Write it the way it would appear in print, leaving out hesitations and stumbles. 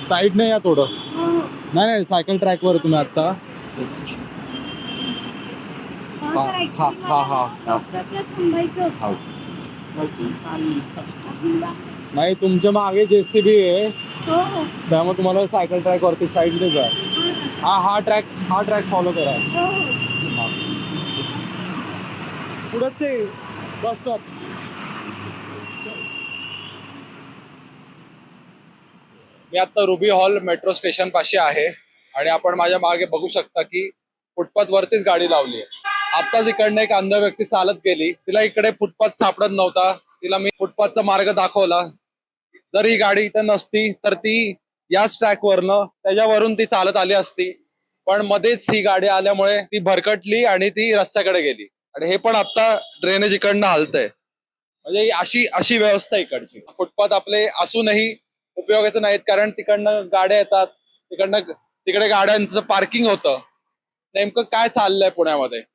Side नाही या थोडस. नाही नाही, सायकल ट्रॅक वर तुम्ही आता. हा हा हा हा. नाही, तुमच्या मागे जेसीबी आहे, त्यामुळे तुम्हाला सायकल ट्रॅक वरती साईडने जा. हा ट्रॅक फॉलो करा. पुढंच आहे बस स्टॉप. मी आता रुबी हॉल मेट्रो स्टेशन पाशी आहे आणि आपण माझ्या मागे बघू शकता की फुटपाथ वरतीच गाडी लावली आहे. आत्ताच इकडनं एक अंध व्यक्ती चालत गेली, तिला इकडे फुटपाथ सापडत नव्हता, तिला मी फुटपाथचा मार्ग दाखवला. जर ही गाडी इथं नसती तर ती याच ट्रॅक वरनं त्याच्यावरून ती चालत आली असती, पण मध्येच ही गाडी आल्यामुळे ती भरकटली आणि ती रस्त्याकडे गेली. आणि हे पण आता ड्रेनेज इकडनं हलतंय. म्हणजे अशी अशी व्यवस्था इकडची. फुटपाथ आपले असूनही उपयोगाचे नाहीत, कारण तिकडनं गाड्या येतात, तिकडे गाड्यांचं पार्किंग होतं. नेमकं काय चाललंय पुण्यामध्ये?